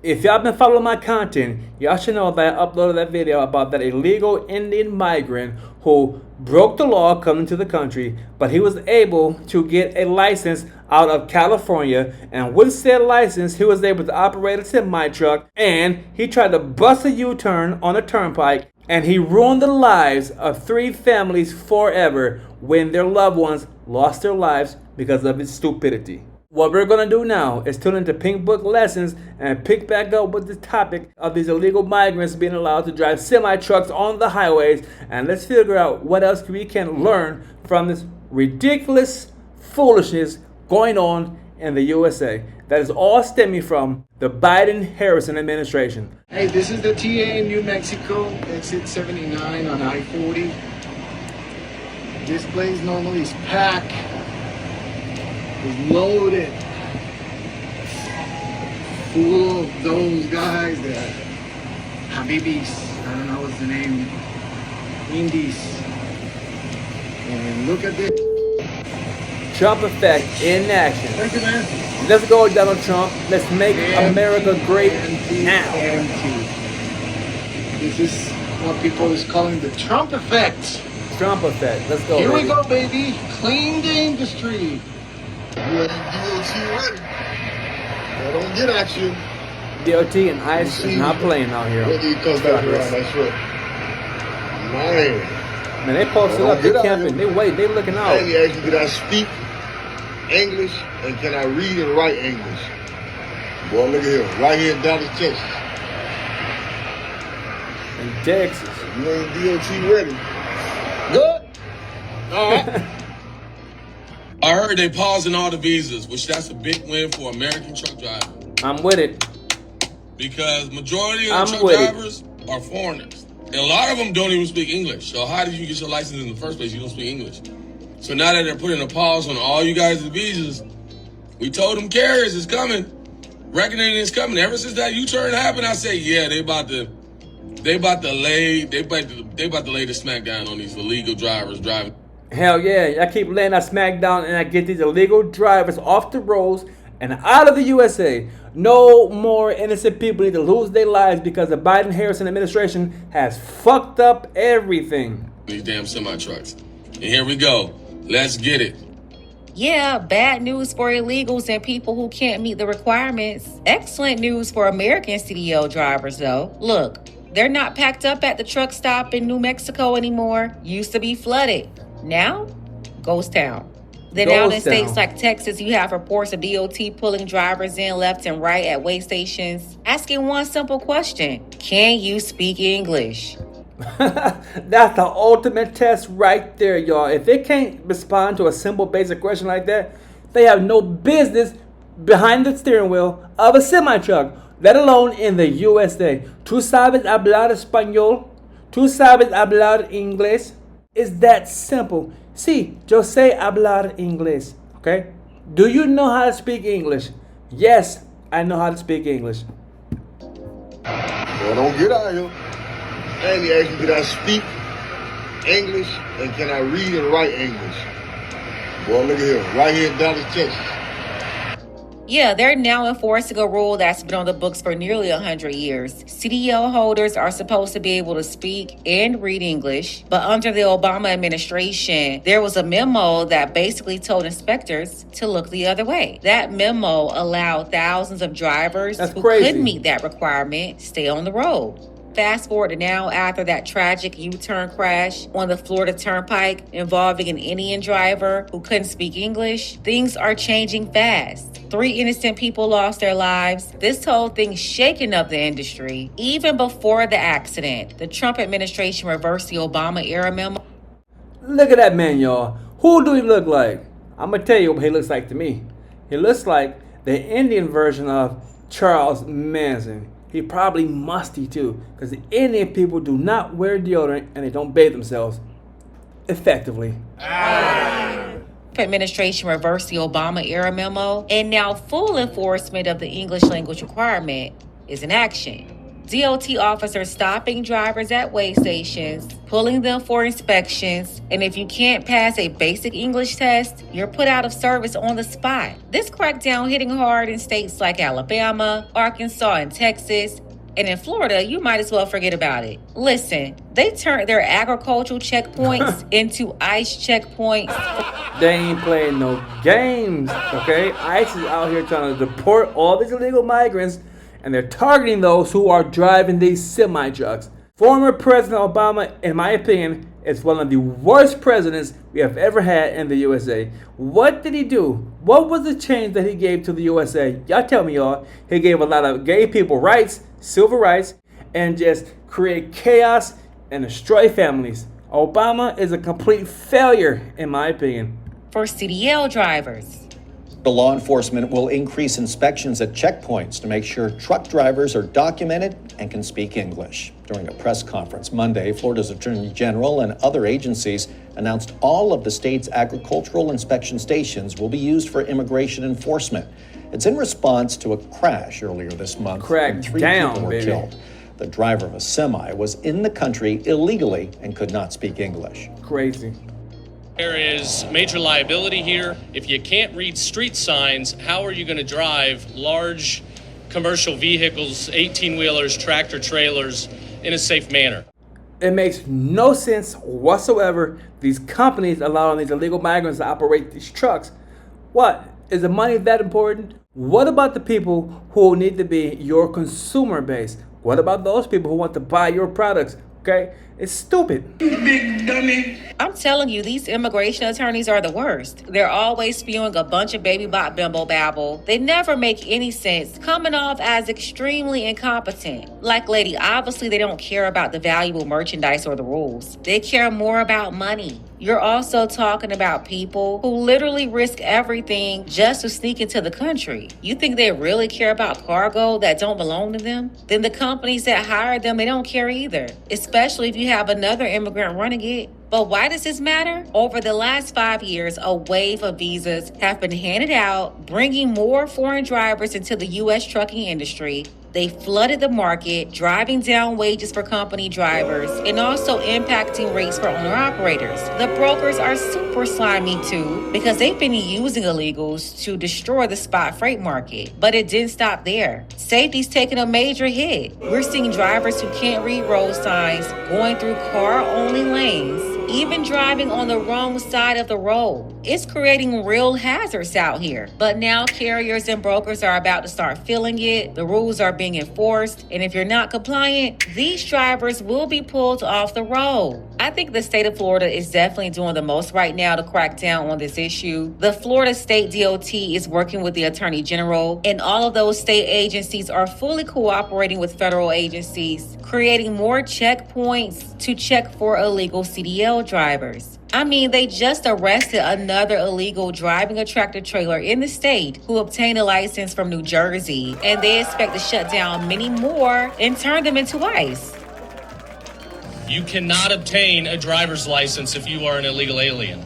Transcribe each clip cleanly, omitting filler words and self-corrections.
If y'all been following my content, y'all should know that I uploaded that video about that illegal Indian migrant who broke the law coming to the country, but he was able to get a license out of California, and with said license, he was able to operate a semi truck, and he tried to bust a U-turn on a turnpike, and he ruined the lives of 3 families forever when their loved ones lost their lives because of his stupidity. What we're gonna do now is tune into Pink Book Lessons and pick back up with the topic of these illegal migrants being allowed to drive semi trucks on the highways, and let's figure out what else we can learn from this ridiculous foolishness going on in the USA that is all stemming from the Biden-Harris administration. Hey, this is the TA in New Mexico, exit 79 on I-40. This place normally is packed. Is loaded, full of those guys that Habibis, I don't know what's the name, Indies. And look at this. Trump effect in action. Thank you, man. Let's go, Donald Trump. Let's make America great now. This is what people is calling the Trump effect. Trump effect. Let's go. Here baby. we go, baby. Clean the industry. You ain't DOT ready. I don't get at you. DOT and ICE is not playing out here. What do you come back around? That's right. Man, they posted up, they camping, they wait, they looking out. Let me ask you, did I speak English and can I read and write English? Boy, look at here. Right here in Dallas, Texas. In Texas. You ain't DOT ready. Good. All right. I heard they pausing all the visas, which that's a big win for American truck drivers. I'm with it. Because majority of the truck drivers are foreigners. And a lot of them don't even speak English. So how did you get your license in the first place? You don't speak English. So now that they're putting a pause on all you guys' visas, we told them carriers is coming. Reckoning is coming. Ever since that U-turn happened, I said, yeah, they about to lay the smackdown on these illegal drivers driving. Hell yeah, I keep laying that smack down and I get these illegal drivers off the roads and out of the USA. No more innocent people need to lose their lives because the Biden-Harris administration has fucked up everything. These damn semi-trucks. And here we go. Let's get it. Yeah, bad news for illegals and people who can't meet the requirements. Excellent news for American CDL drivers, though. Look, they're not packed up at the truck stop in New Mexico anymore. Used to be flooded. Now, ghost town. Then out in states like Texas, you have reports of DOT pulling drivers in left and right at weigh stations, asking one simple question: can you speak English? That's the ultimate test right there, y'all. If they can't respond to a simple basic question like that, they have no business behind the steering wheel of a semi-truck, let alone in the USA. ¿Tú sabes hablar español? ¿Tú sabes hablar inglés? It's that simple. Sí, yo sé hablar inglés. Okay? Do you know how to speak English? Yes, I know how to speak English. Well, don't get out here. Let me ask you, did I speak English and can I read and write English? Boy, look at here. Right here in Dallas, Texas. Yeah, they're now enforcing a rule that's been on the books for nearly 100 years. CDL holders are supposed to be able to speak and read English, but under the Obama administration, there was a memo that basically told inspectors to look the other way. That memo allowed thousands of drivers who couldn't meet that requirement stay on the road. Fast forward to now, after that tragic U-turn crash on the Florida Turnpike involving an Indian driver who couldn't speak English, things are changing fast. 3 innocent people lost their lives. This whole thing shaking up the industry. Even before the accident, the Trump administration reversed the Obama-era memo. Look at that man, y'all. Who do he look like? I'm going to tell you what he looks like to me. He looks like the Indian version of Charles Manson. He probably musty too, because the Indian people do not wear deodorant and they don't bathe themselves effectively. Administration reversed the Obama-era memo, and now full enforcement of the English language requirement is in action. DOT officers stopping drivers at weigh stations, pulling them for inspections, and if you can't pass a basic English test, you're put out of service on the spot. This crackdown hitting hard in states like Alabama, Arkansas, and Texas. And in Florida, you might as well forget about it. Listen, they turned their agricultural checkpoints into ICE checkpoints. They ain't playing no games, okay? ICE is out here trying to deport all these illegal migrants, and they're targeting those who are driving these semi-trucks. Former President Obama, in my opinion, is one of the worst presidents we have ever had in the USA. What did he do? What was the change that he gave to the USA? Y'all tell me, y'all. He gave a lot of gay people rights, civil rights, and just create chaos and destroy families. Obama is a complete failure, in my opinion. For CDL drivers. The law enforcement will increase inspections at checkpoints to make sure truck drivers are documented and can speak English. During a press conference Monday, Florida's Attorney General and other agencies announced all of the state's agricultural inspection stations will be used for immigration enforcement. It's in response to a crash earlier this month when 3 people were killed. The driver of a semi was in the country illegally and could not speak English. Crazy. There is major liability here. If you can't read street signs, how are you going to drive large commercial vehicles, 18-wheelers, tractor-trailers in a safe manner? It makes no sense whatsoever. These companies allowing these illegal migrants to operate these trucks. What? Is the money that important? What about the people who need to be your consumer base? What about those people who want to buy your products? Okay? It's stupid. You big dummy. I'm telling you, these immigration attorneys are the worst. They're always spewing a bunch of baby bot bimbo babble. They never make any sense, coming off as extremely incompetent. Like, lady, obviously they don't care about the valuable merchandise or the rules. They care more about money. You're also talking about people who literally risk everything just to sneak into the country. You think they really care about cargo that don't belong to them? Then the companies that hire them, they don't care either, especially if you have another immigrant running it. But why does this matter? Over the last 5 years, a wave of visas have been handed out, bringing more foreign drivers into the U.S. trucking industry. They flooded the market, driving down wages for company drivers and also impacting rates for owner-operators. The brokers are super slimy too because they've been using illegals to destroy the spot freight market. But it didn't stop there. Safety's taking a major hit. We're seeing drivers who can't read road signs going through car-only lanes, even driving on the wrong side of the road. It's creating real hazards out here. But now carriers and brokers are about to start feeling it. The rules are being enforced, and if you're not compliant, these drivers will be pulled off the road. I think the state of Florida is definitely doing the most right now to crack down on this issue. The Florida State DOT is working with the Attorney General, and all of those state agencies are fully cooperating with federal agencies, creating more checkpoints to check for illegal CDL drivers. I mean, they just arrested another illegal driving a tractor trailer in the state who obtained a license from New Jersey, and they expect to shut down many more and turn them into ICE. You cannot obtain a driver's license if you are an illegal alien.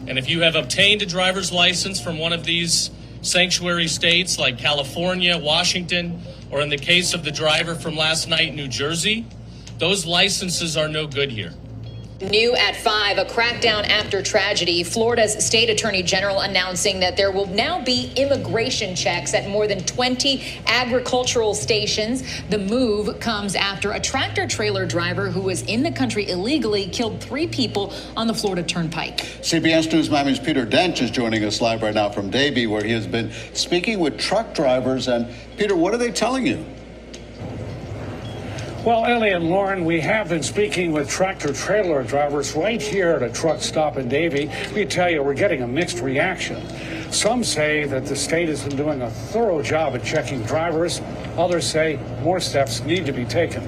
And if you have obtained a driver's license from one of these sanctuary states like California, Washington, or in the case of the driver from last night, New Jersey, those licenses are no good here. New at 5, a crackdown after tragedy. Florida's state attorney general announcing that there will now be immigration checks at more than 20 agricultural stations. The move comes after a tractor trailer driver who was in the country illegally killed 3 people on the Florida Turnpike. CBS News Miami's Peter Dench is joining us live right now from Davie, where he has been speaking with truck drivers. And Peter, what are they telling you? Well, Ellie and Lauren, we have been speaking with tractor-trailer drivers right here at a truck stop in Davie. We tell you, we're getting a mixed reaction. Some say that the state isn't doing a thorough job at checking drivers. Others say more steps need to be taken.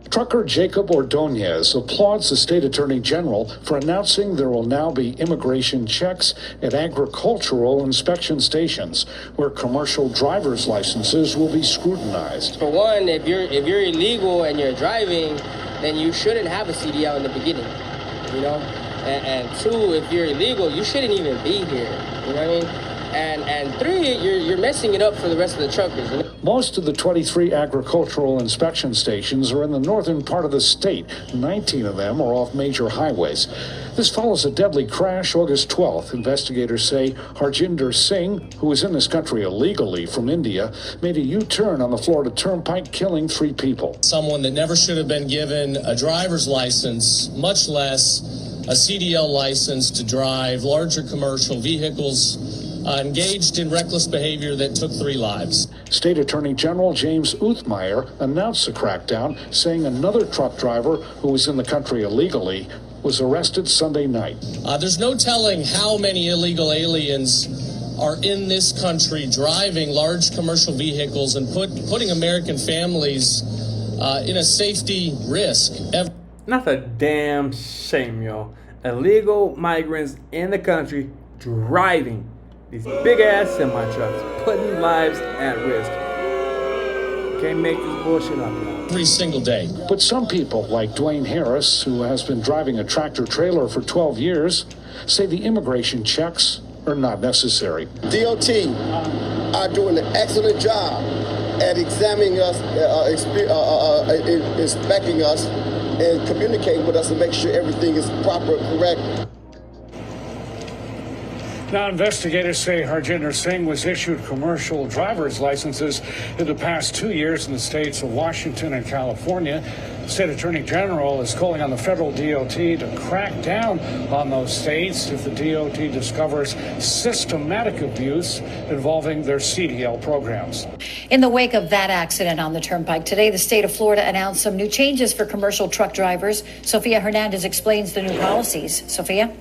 Trucker Jacob Ordonez applauds the state attorney general for announcing there will now be immigration checks at agricultural inspection stations where commercial driver's licenses will be scrutinized. For one, if you're illegal and you're driving, then you shouldn't have a CDL in the beginning, you know? And two, if you're illegal, you shouldn't even be here, you know what I mean? and three, you're messing it up for the rest of the truckers. You know? Most of the 23 agricultural inspection stations are in the northern part of the state. 19 of them are off major highways. This follows a deadly crash August 12th. Investigators say Harjinder Singh, who was in this country illegally from India, made a U-turn on the Florida Turnpike, killing 3 people. Someone that never should have been given a driver's license, much less a CDL license to drive larger commercial vehicles, engaged in reckless behavior that took 3 lives. State Attorney General James Uthmeyer announced the crackdown, saying another truck driver who was in the country illegally was arrested Sunday night. There's no telling how many illegal aliens are in this country driving large commercial vehicles and putting American families in a safety risk. Not a damn shame, y'all. Illegal migrants in the country driving these big ass semi trucks, putting lives at risk. Can't make this bullshit up, y'all. Every single day. But some people, like Dwayne Harris, who has been driving a tractor trailer for 12 years, say the immigration checks are not necessary. DOT are doing an excellent job at examining us, inspecting us, and communicating with us to make sure everything is proper, correct. Now, investigators say Harjinder Singh was issued commercial driver's licenses in the past 2 years in the states of Washington and California. The state attorney general is calling on the federal DOT to crack down on those states if the DOT discovers systematic abuse involving their CDL programs. In the wake of that accident on the turnpike today, the state of Florida announced some new changes for commercial truck drivers. Sophia Hernandez explains the new policies. Sophia?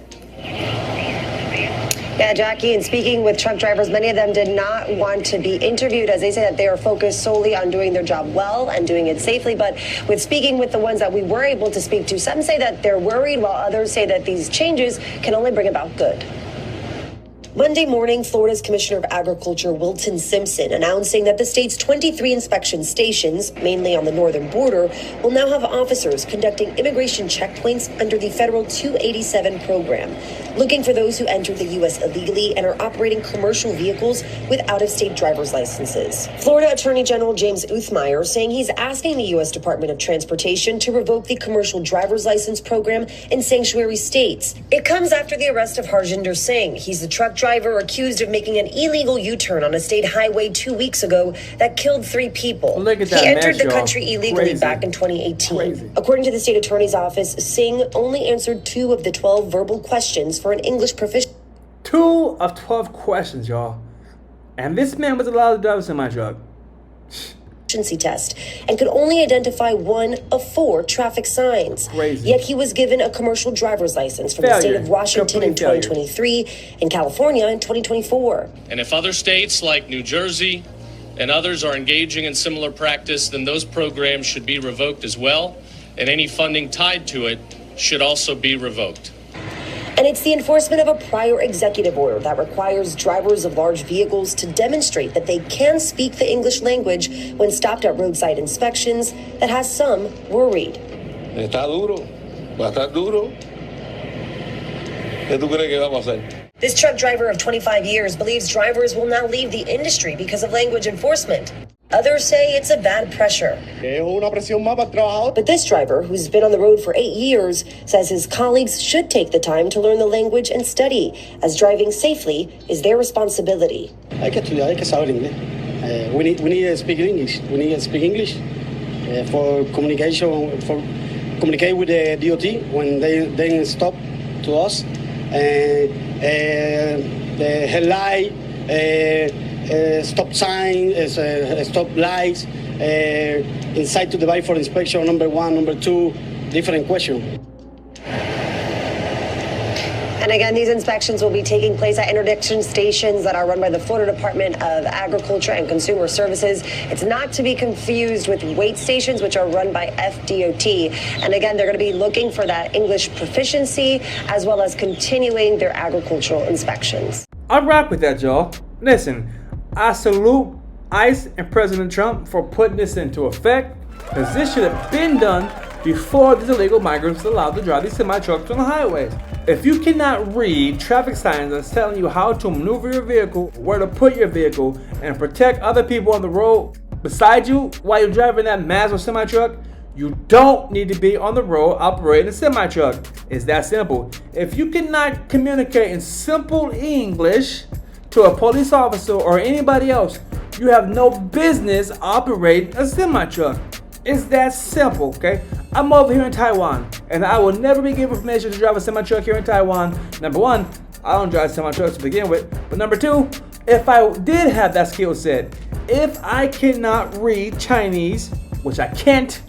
Yeah, Jackie, and speaking with truck drivers, many of them did not want to be interviewed as they say that they are focused solely on doing their job well and doing it safely. But with speaking with the ones that we were able to speak to, some say that they're worried, while others say that these changes can only bring about good. Monday morning, Florida's Commissioner of Agriculture, Wilton Simpson, announcing that the state's 23 inspection stations, mainly on the northern border, will now have officers conducting immigration checkpoints under the federal 287 program, looking for those who entered the U.S. illegally and are operating commercial vehicles with out-of-state driver's licenses. Florida Attorney General James Uthmeyer saying he's asking the U.S. Department of Transportation to revoke the commercial driver's license program in sanctuary states. It comes after the arrest of Harjinder Singh. He's the truck driver accused of making an illegal U-turn on a state highway 2 weeks ago that killed 3 people. Look at He that entered mess, the country illegally Crazy. back in 2018. Crazy. According to the state attorney's office, Singh only answered 2 of the 12 verbal questions for an English proficiency 2 of 12 questions, y'all. And this man was allowed to drive a semi-truck. test and could only identify 1 of 4 traffic signs. Crazy. Yet he was given a commercial driver's license from the state of Washington in 2023 and California in 2024. And if other states like New Jersey and others are engaging in similar practice, then those programs should be revoked as well, and any funding tied to it should also be revoked. And it's the enforcement of a prior executive order that requires drivers of large vehicles to demonstrate that they can speak the English language when stopped at roadside inspections that has some worried. Está duro, va a estar duro. ¿Qué tú crees que vamos a hacer? This truck driver of 25 years believes drivers will now leave the industry because of language enforcement. Others say it's a bad pressure. But this driver, who's been on the road for 8 years, says his colleagues should take the time to learn the language and study, as driving safely is their responsibility. Hay que estudiar, hay que saber inglés. We need to speak English. We need to speak English for communication, for communicate with the DOT when they stop to us. The headlight, stop sign, stop lights, inside to the bike for inspection, number 1, number 2, different question. And again, these inspections will be taking place at interdiction stations that are run by the Florida Department of Agriculture and Consumer Services. It's not to be confused with wait stations, which are run by FDOT. And again, they're going to be looking for that English proficiency as well as continuing their agricultural inspections. I rock with that, y'all. Listen, I salute ICE and President Trump for putting this into effect, because this should have been done before these illegal migrants were allowed to drive these semi-trucks on the highways. If you cannot read traffic signs that's telling you how to maneuver your vehicle, where to put your vehicle, and protect other people on the road beside you while you're driving that Mazda semi-truck, you don't need to be on the road operating a semi-truck. It's that simple. If you cannot communicate in simple English to a police officer or anybody else, you have no business operating a semi-truck. It's that simple, okay? I'm over here in Taiwan, and I will never be given permission to drive a semi-truck here in Taiwan. Number one, I don't drive semi-trucks to begin with. But number two, if I did have that skill set, if I cannot read Chinese, which I can't,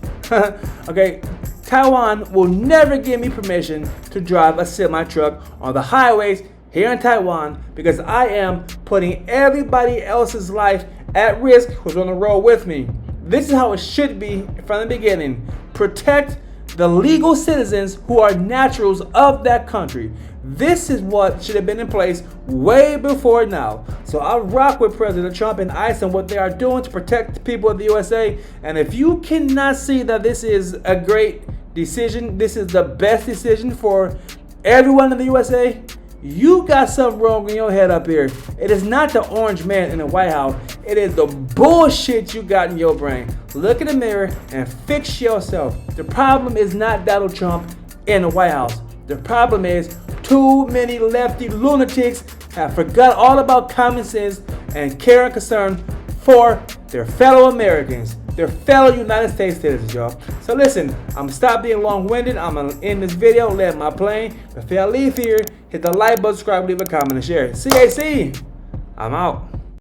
okay, Taiwan will never give me permission to drive a semi-truck on the highways here in Taiwan, because I am putting everybody else's life at risk who's on the road with me. This is how it should be from the beginning. Protect the legal citizens who are naturals of that country. This is what should have been in place way before now. So I rock with President Trump and ICE and what they are doing to protect the people of the USA. And if you cannot see that this is a great decision, this is the best decision for everyone in the USA, you got something wrong in your head up here. It is not the orange man in the White House. It is the bullshit you got in your brain. Look in the mirror and fix yourself. The problem is not Donald Trump in the White House. The problem is too many lefty lunatics have forgot all about common sense and care and concern for their fellow Americans, their fellow United States citizens, y'all. So listen, I'm gonna stop being long-winded. I'm gonna end this video, land my plane. Before I leave here, hit the like button, subscribe, leave a comment, and share. CAC, I'm out.